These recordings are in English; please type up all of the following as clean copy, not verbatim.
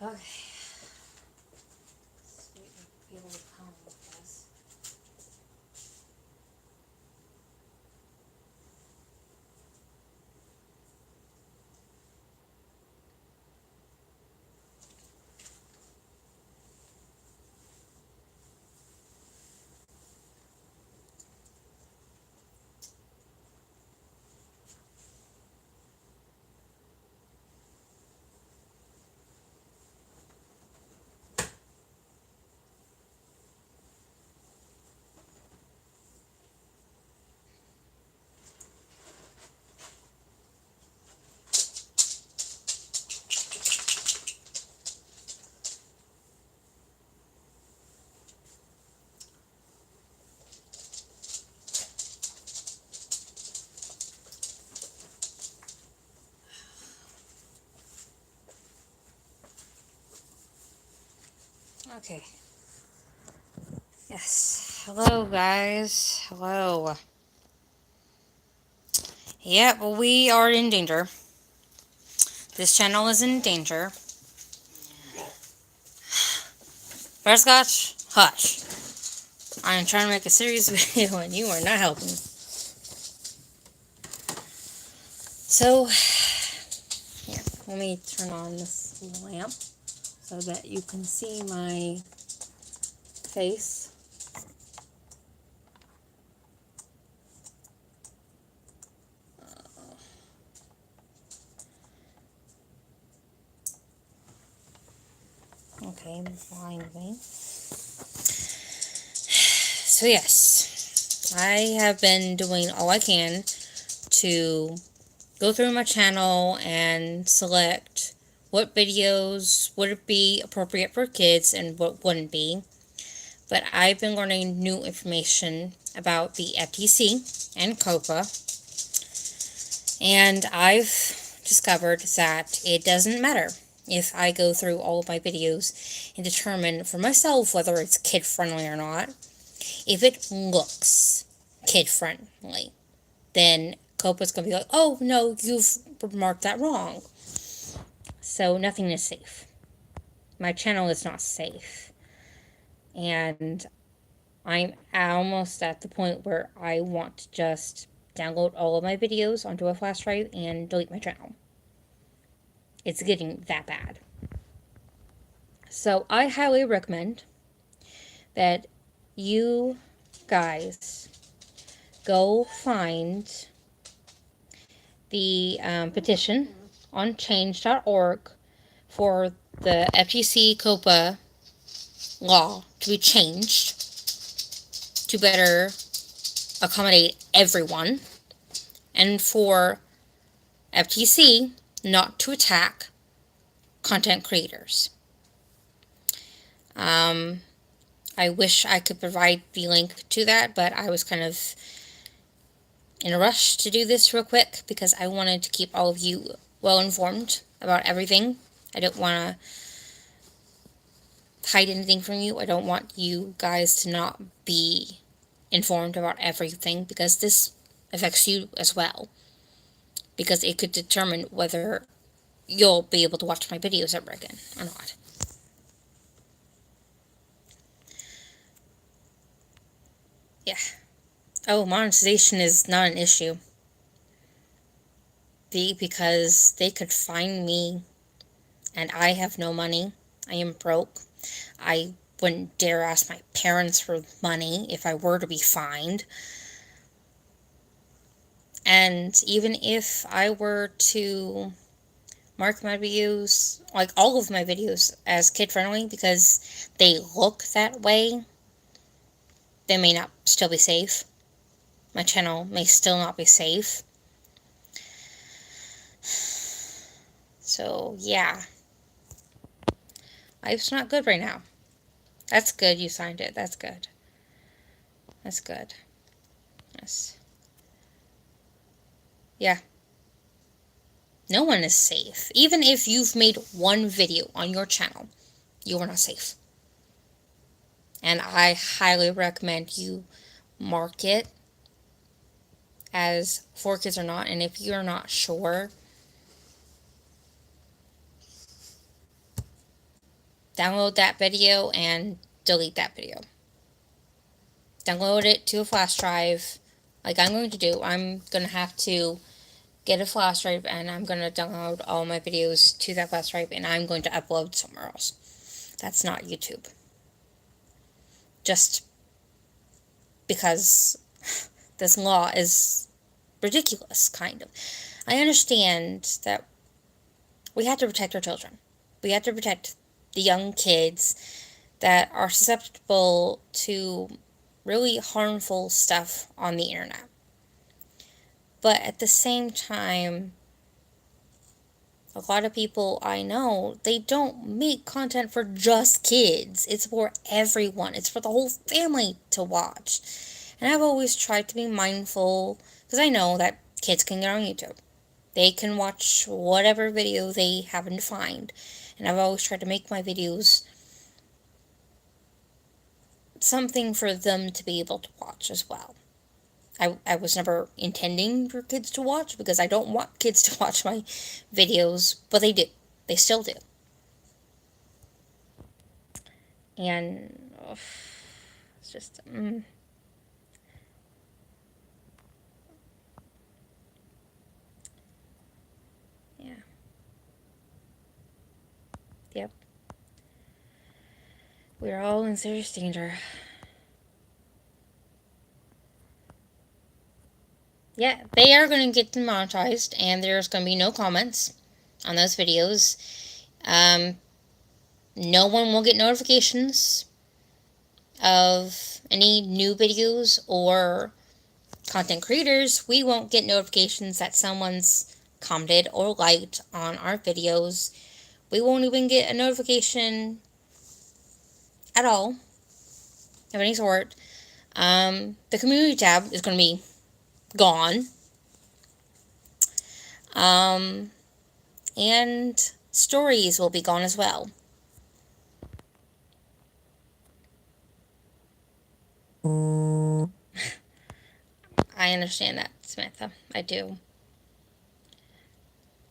Okay. Sweet people to come with us. Okay. Yes. Hello, guys. Hello. Yep, we are in danger. This channel is in danger. Butterscotch, hush. I am trying to make a serious video and you are not helping. So, here, let me turn on this lamp so that you can see my face. Okay, blind me. So yes, I have been doing all I can to go through my channel and select what videos would be appropriate for kids and what wouldn't be. But I've been learning new information about the FTC and COPA, and I've discovered that it doesn't matter if I go through all of my videos and determine for myself whether it's kid friendly or not. If it looks kid friendly, then COPA's going to be like, oh no, you've marked that wrong. So nothing is safe. My channel is not safe. And I'm almost at the point where I want to just download all of my videos onto a flash drive and delete my channel. It's getting that bad. So I highly recommend that you guys go find the petition on change.org for the FTC COPA law to be changed to better accommodate everyone, and for FTC not to attack content creators. I wish I could provide the link to that, but I was kind of in a rush to do this real quick because I wanted to keep all of you well informed about everything. I don't want to hide anything from you. I don't want you guys to not be informed about everything because this affects you as well. Because it could determine whether you'll be able to watch my videos ever again or not. Yeah. Oh, monetization is not an issue. B, because they could find me and I have no money. I am broke. I wouldn't dare ask my parents for money if I were to be fined. And even if I were to mark my videos, like all of my videos, as kid-friendly because they look that way, they may not still be safe. My channel may still not be safe. So, yeah. Life's not good right now. That's good you signed it. That's good. That's good. Yes. Yeah. No one is safe. Even if you've made one video on your channel, you are not safe. And I highly recommend you mark it as for kids or not. And if you're not sure, download that video and delete that video. Download it to a flash drive, like I'm going to do. I'm going to have to get a flash drive, and I'm going to download all my videos to that flash drive, and I'm going to upload somewhere else. That's not YouTube. Just because this law is ridiculous, kind of. I understand that we have to protect our children. We have to protect the young kids that are susceptible to really harmful stuff on the internet. But at the same time, a lot of people I know, they don't make content for just kids. It's for everyone. It's for the whole family to watch. And I've always tried to be mindful, because I know that kids can get on YouTube. They can watch whatever video they happen to find. And I've always tried to make my videos something for them to be able to watch as well. I was never intending for kids to watch, because I don't want kids to watch my videos, but they do. They still do. And it's just... yeah. Yep. We're all in serious danger. Yeah, they are going to get demonetized, and there's going to be no comments on those videos. No one will get notifications of any new videos, or content creators, we won't get notifications that someone's commented or liked on our videos. We won't even get a notification at all of any sort. The community tab is going to be gone. And stories will be gone as well. I understand that, Samantha. I do.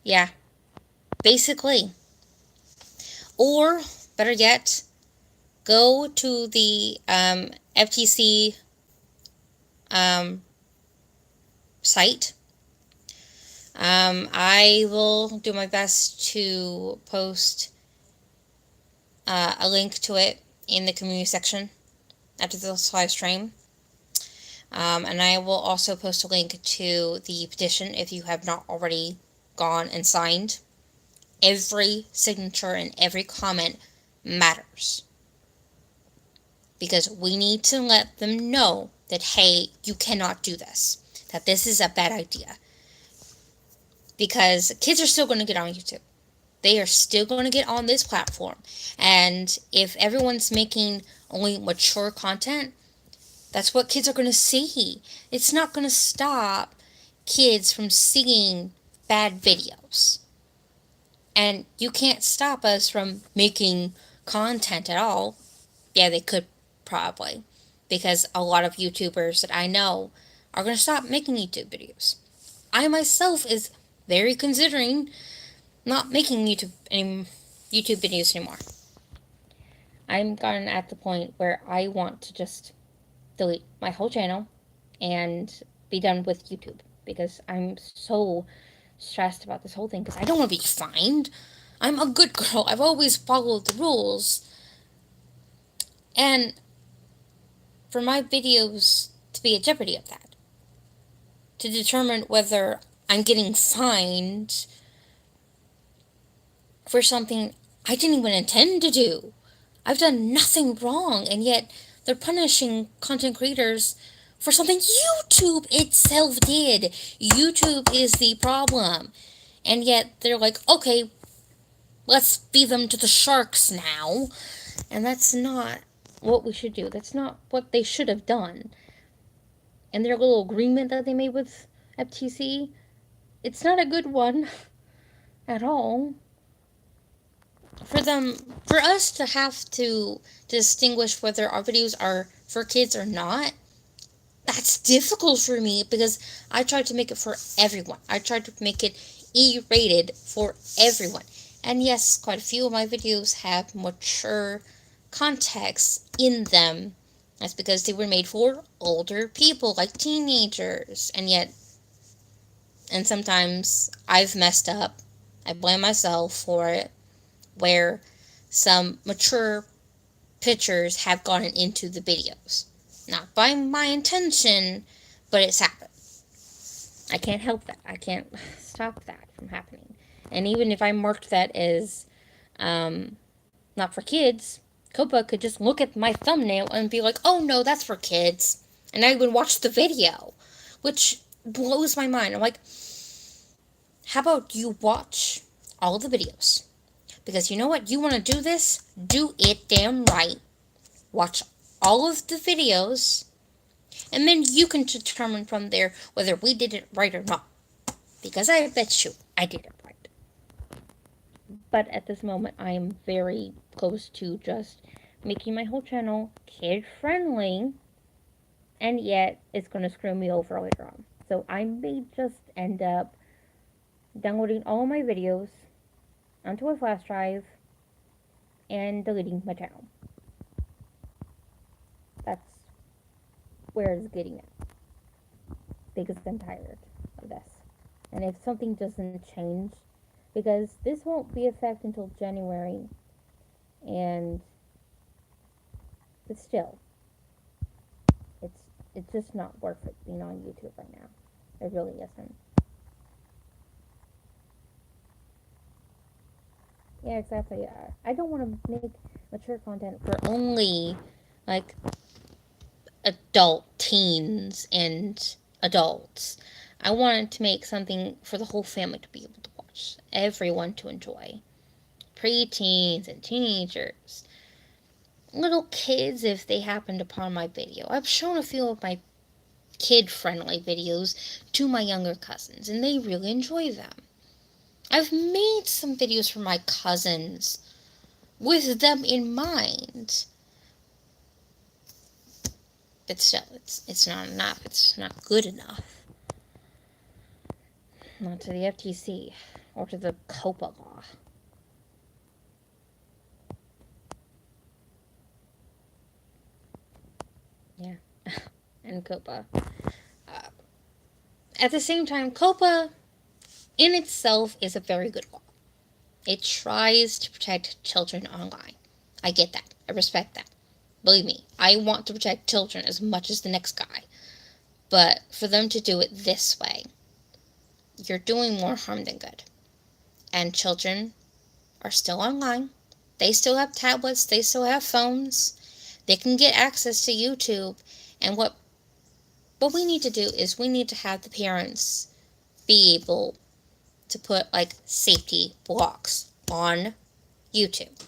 Yeah. Basically. Or, better yet, go to the FTC site. I will do my best to post a link to it in the community section after this live stream. And I will also post a link to the petition if you have not already gone and signed. Every signature and every comment matters. Because we need to let them know that, hey, you cannot do this. That this is a bad idea. Because kids are still going to get on YouTube. They are still going to get on this platform. And if everyone's making only mature content, that's what kids are going to see. It's not going to stop kids from seeing bad videos. And you can't stop us from making content at all. Yeah, they could probably. Because a lot of YouTubers that I know are going to stop making YouTube videos. I myself is very considering not making YouTube videos anymore. I'm gotten at the point where I want to just delete my whole channel and be done with YouTube, because I'm so stressed about this whole thing, because I don't want to be fined. I'm a good girl. I've always followed the rules. And for my videos to be at jeopardy of that, to determine whether I'm getting fined for something I didn't even intend to do. I've done nothing wrong, and yet they're punishing content creators for something YouTube itself did. YouTube is the problem. And yet they're like, okay, let's feed them to the sharks now. And that's not what we should do. That's not what they should have done. And their little agreement that they made with FTC, it's not a good one at all. For us to have to distinguish whether our videos are for kids or not, that's difficult for me, because I tried to make it for everyone. I tried to make it E-rated for everyone. And yes, quite a few of my videos have mature context in them. That's because they were made for older people, like teenagers. And sometimes I've messed up. I blame myself for it, where some mature pictures have gotten into the videos. Not by my intention, but it's happened. I can't help that. I can't stop that from happening. And even if I marked that as not for kids, Copa could just look at my thumbnail and be like, oh no, that's for kids. And I would watch the video, which blows my mind. I'm like, how about you watch all the videos? Because you know what? You want to do this? Do it damn right. Watch all of the videos, and then you can determine from there whether we did it right or not. Because I bet you I did it right. But at this moment, I am very close to just making my whole channel kid friendly, and yet it's going to screw me over later on. So I may just end up downloading all my videos onto a flash drive and deleting my channel. That's where it's getting at. Because I'm tired of this. And if something doesn't change, because this won't be effective until January, but still, it's just not worth it being on YouTube right now. It really isn't. Yeah, exactly. I don't want to make mature content for only like adult teens and adults. I wanted to make something for the whole family to be able to watch, everyone to enjoy. Pre-teens and teenagers, little kids if they happened upon my video. I've shown a few of my kid-friendly videos to my younger cousins, and they really enjoy them. I've made some videos for my cousins with them in mind. But still, it's not enough. It's not good enough. Not to the FTC or to the COPPA law. Yeah, and COPPA. At the same time, COPPA in itself is a very good law. It tries to protect children online. I get that. I respect that. Believe me, I want to protect children as much as the next guy. But for them to do it this way, you're doing more harm than good. And children are still online. They still have tablets. They still have phones. They can get access to YouTube. And what we need to do is we need to have the parents be able to put like safety blocks on YouTube.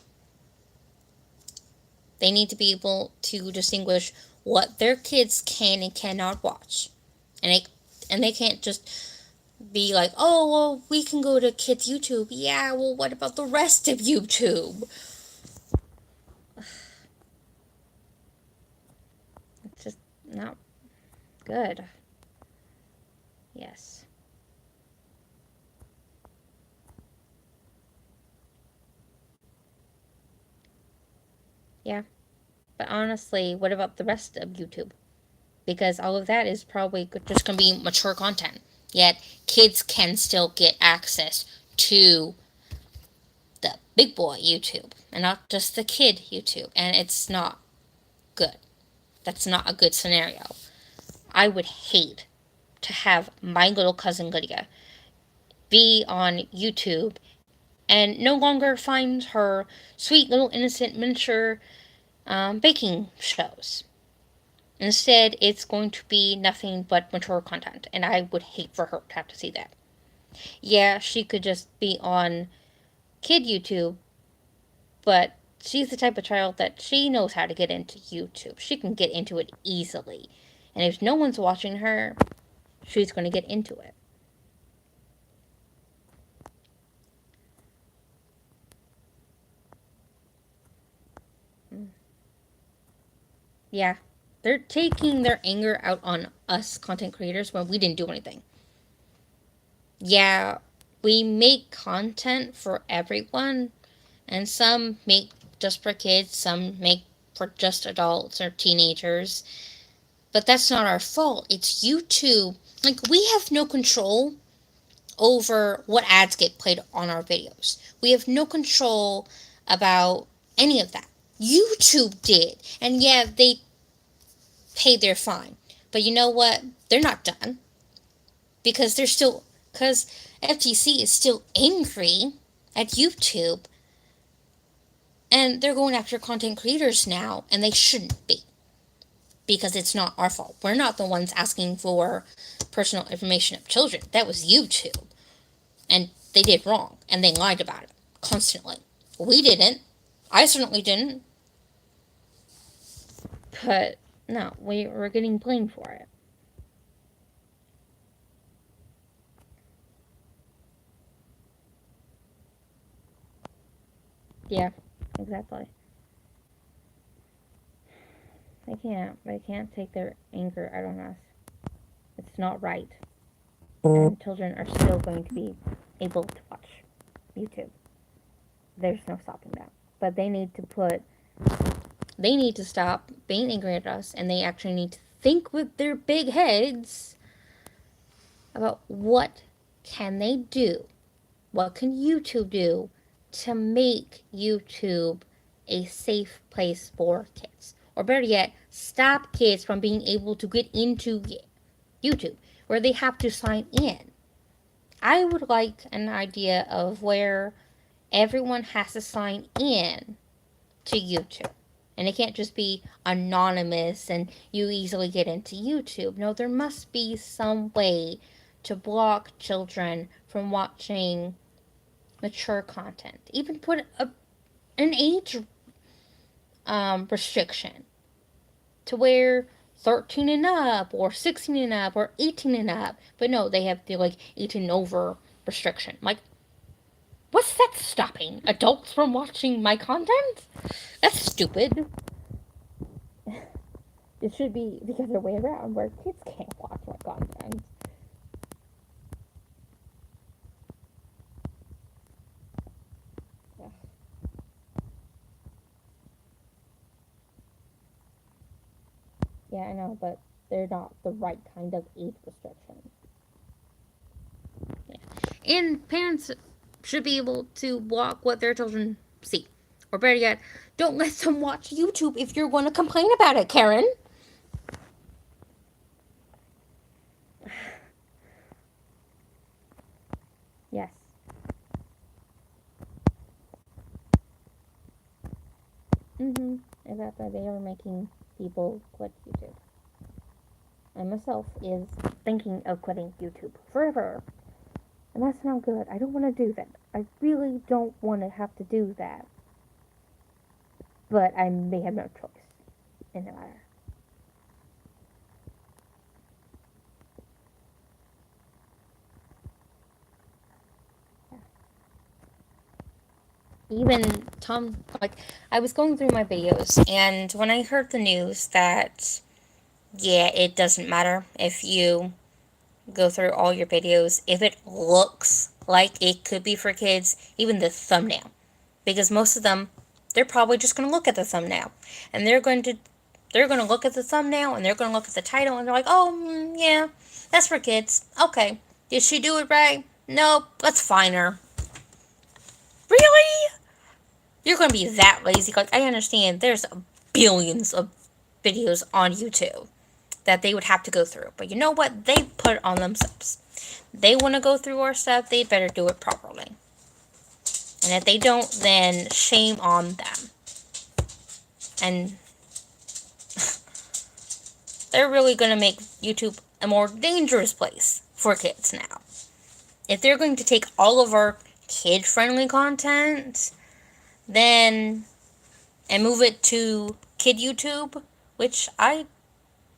They need to be able to distinguish what their kids can and cannot watch. And they can't just be like, oh, well, we can go to kids' YouTube. Yeah, well, what about the rest of YouTube? It's just not good. Yes. Yeah. But honestly, what about the rest of YouTube? Because all of that is probably just going to be mature content. Yet, kids can still get access to the big boy YouTube and not just the kid YouTube. And it's not good. That's not a good scenario. I would hate to have my little cousin Lydia be on YouTube and no longer find her sweet little innocent miniature baking shows. Instead, it's going to be nothing but mature content, and I would hate for her to have to see that. Yeah, she could just be on kid YouTube, but she's the type of child that she knows how to get into YouTube. She can get into it easily. And if no one's watching her, she's going to get into it. Yeah, they're taking their anger out on us content creators when we didn't do anything. Yeah, We make content for everyone, and some make just for kids, some make for just adults or teenagers. But that's not our fault. It's YouTube. Like, we have no control over what ads get played on our videos. We have no control about any of that. YouTube did. And yeah, they paid their fine. But you know what? They're not done. Because FTC is still angry at YouTube, and they're going after content creators now, and they shouldn't be. Because it's not our fault. We're not the ones asking for personal information of children. That was YouTube. And they did wrong. And they lied about it constantly. We didn't. I certainly didn't. But no, we're getting blamed for it. Yeah, exactly. They can't take their anger out on us. It's not right. And children are still going to be able to watch YouTube. There's no stopping that. But they need to stop being angry at us, and they actually need to think with their big heads about what can they do, what can YouTube do to make YouTube a safe place for kids. Or better yet, stop kids from being able to get into YouTube, where they have to sign in. I would like an idea of where everyone has to sign in to YouTube. And it can't just be anonymous and you easily get into YouTube. No, there must be some way to block children from watching mature content. Even put an age restriction to where 13 and up or 16 and up or 18 and up. But no, they have the 18 and over restriction. Like, what's that stopping adults from watching my content? That's stupid. It should be the other way around, where kids can't watch my content. Yeah. Yeah, I know, but they're not the right kind of age restrictions. Yeah. And parents should be able to block what their children see. Or better yet, don't let them watch YouTube if you're going to complain about it, Karen. Yes. Exactly. They are making people quit YouTube. I myself is thinking of quitting YouTube forever. And that's not good. I don't want to do that. I really don't want to have to do that. But I may have no choice in the matter. Even Tom, I was going through my videos, and when I heard the news that, yeah, it doesn't matter if you go through all your videos, if it looks like it could be for kids, even the thumbnail. Because most of them, they're probably just going to look at the thumbnail. And they're going to look at the thumbnail, and they're going to look at the title, and they're like, oh, yeah, that's for kids. Okay. Did she do it right? Nope, let's fine her. Really? You're going to be that lazy? Like, I understand there's billions of videos on YouTube that they would have to go through. But you know what? They put it on themselves. They want to go through our stuff, they better do it properly. And if they don't, then shame on them. And they're really going to make YouTube a more dangerous place for kids now. If they're going to take all of our kid-friendly content, then and move it to kid YouTube, which I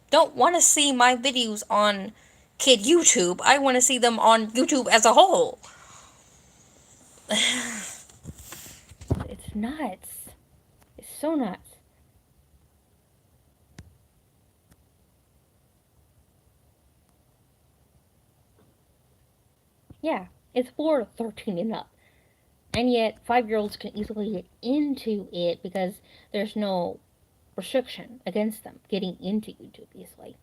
don't want to see my videos on kid YouTube. I want to see them on YouTube as a whole. It's nuts. It's so nuts. Yeah, It's for 13 and up. And yet, 5-year-olds can easily get into it because there's no restriction against them getting into YouTube easily.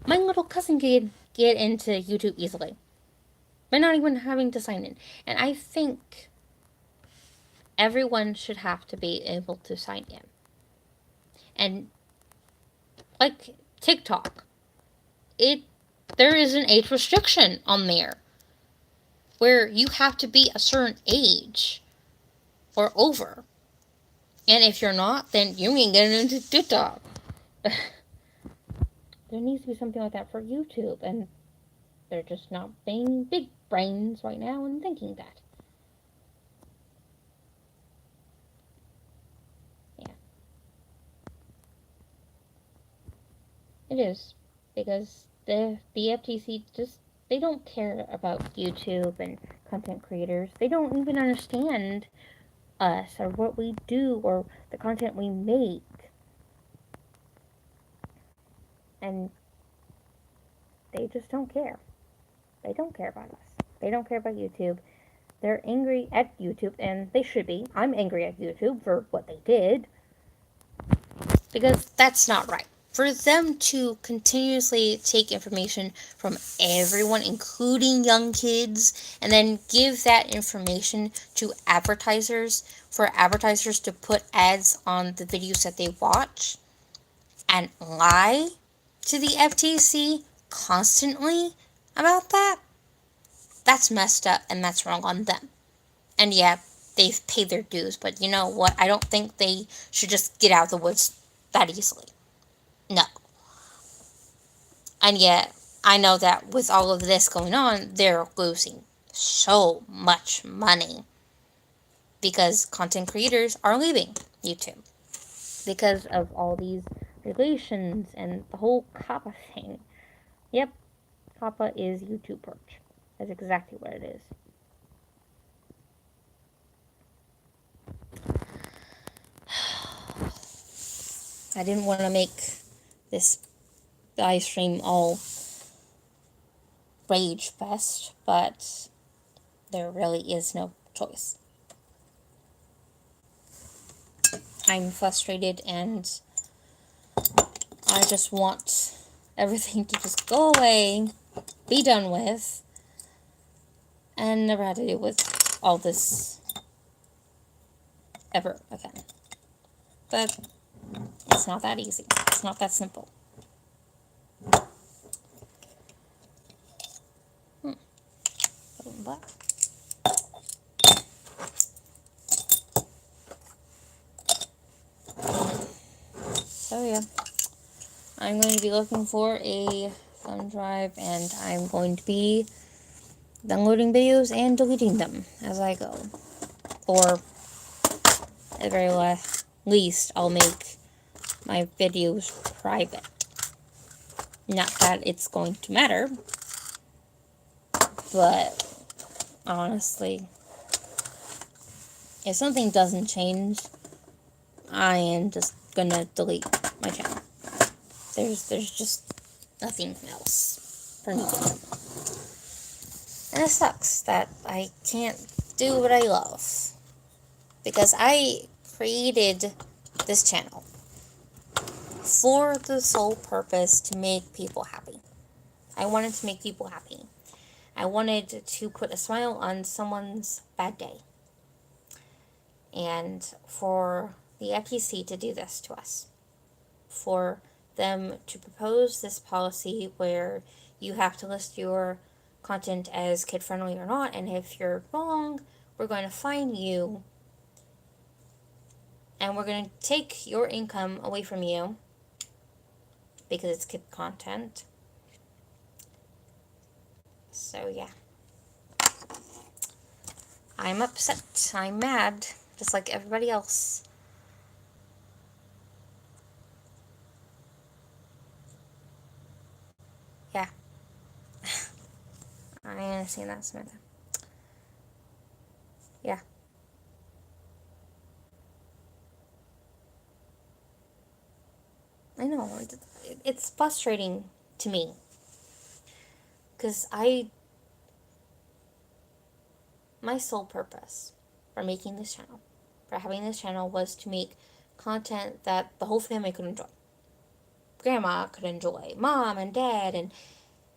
My little cousin could get into YouTube easily by not even having to sign in. And I think everyone should have to be able to sign in. And like TikTok, there is an age restriction on there where you have to be a certain age or over. And if you're not, then you ain't getting into TikTok. There needs to be something like that for YouTube, and they're just not being big brains right now and thinking that. Yeah. It is. Because the FTC they don't care about YouTube and content creators. They don't even understand us or what we do or the content we make. And they just don't care. They don't care about us. They don't care about YouTube. They're angry at YouTube, and they should be. I'm angry at YouTube for what they did. Because that's not right. For them to continuously take information from everyone, including young kids, and then give that information to advertisers, for advertisers to put ads on the videos that they watch, and lie to the FTC constantly about that, that's messed up and that's wrong on them. And yeah, they've paid their dues, but you know what? I don't think they should just get out of the woods that easily. No. And yet, I know that with all of this going on, they're losing so much money because content creators are leaving YouTube because of all these regulations and the whole COPPA thing. Yep, COPPA is YouTube purge. That's exactly what it is. I didn't want to make this live stream all rage fest, but there really is no choice. I'm frustrated and I just want everything to just go away, be done with, and never have to deal with all this ever again. But it's not that easy. It's not that simple. But so yeah, I'm going to be looking for a thumb drive, and I'm going to be downloading videos and deleting them as I go. Or at the very least, I'll make my videos private. Not that it's going to matter, but honestly, if something doesn't change, I am just gonna delete my channel. There's just nothing else for me to do. And it sucks that I can't do what I love. Because I created this channel for the sole purpose to make people happy. I wanted to make people happy. I wanted to put a smile on someone's bad day. And for the FTC to do this to us. For them to propose this policy where you have to list your content as kid-friendly or not, and if you're wrong, we're going to fine you, and we're going to take your income away from you because it's kid content. So yeah, I'm upset, I'm mad, just like everybody else. Yeah. I understand that, Samantha. Yeah. I know, it's frustrating to me. Because I my sole purpose for making this channel, for having this channel, was to make content that the whole family could enjoy. Grandma could enjoy, mom and dad and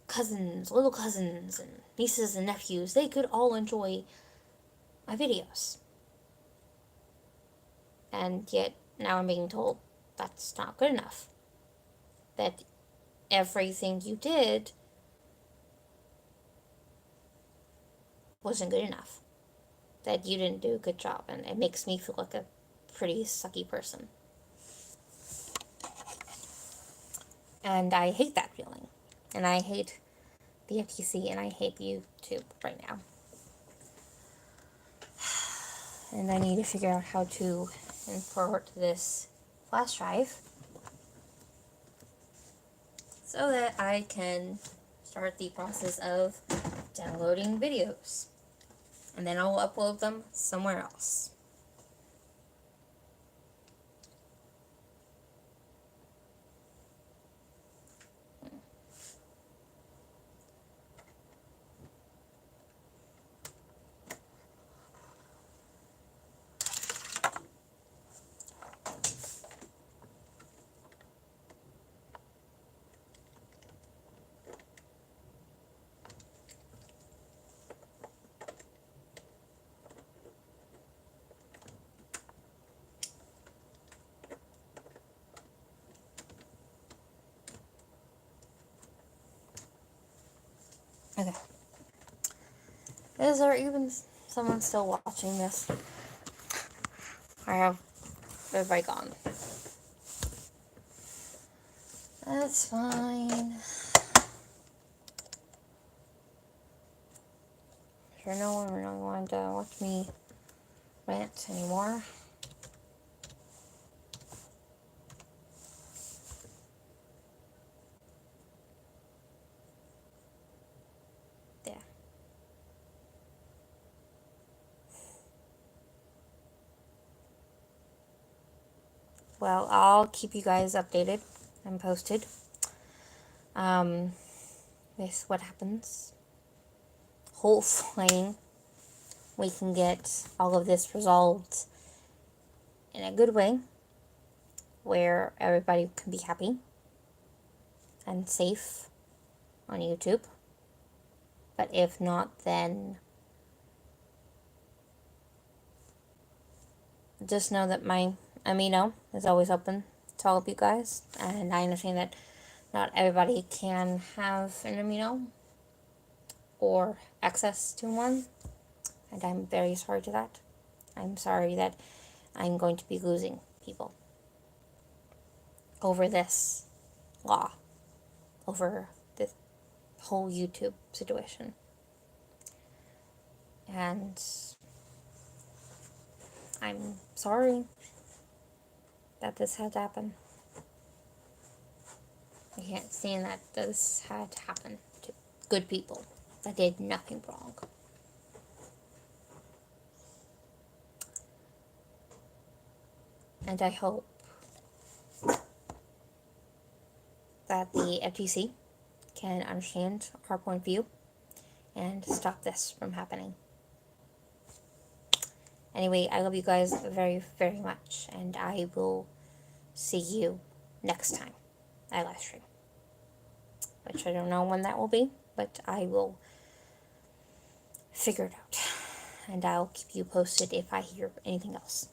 cousins, little cousins and nieces and nephews, they could all enjoy my videos. And yet now I'm being told that's not good enough. That everything you did wasn't good enough. That you didn't do a good job, and it makes me feel like a pretty sucky person. And I hate that feeling. And I hate the FTC, and I hate YouTube right now. And I need to figure out how to import this flash drive so that I can start the process of downloading videos. And then I'll upload them somewhere else. Okay. Is there even someone still watching this? I have everybody gone. That's fine. Sure, no one really wanted to watch me rant anymore. Yeah. Well, I'll keep you guys updated and posted with what happens. Hopefully, we can get all of this resolved in a good way where everybody can be happy and safe on YouTube. But if not, then just know that my Amino is always open to all of you guys, and I understand that not everybody can have an Amino or access to one, and I'm very sorry to that. I'm sorry that I'm going to be losing people over this law, over this whole YouTube situation. And I'm sorry that this had to happen. I can't stand that this had to happen to good people that did nothing wrong. And I hope that the FTC can understand our point of view and stop this from happening. Anyway, I love you guys very, very much, and I will see you next time I live stream. Which I don't know when that will be, but I will figure it out. And I'll keep you posted if I hear anything else.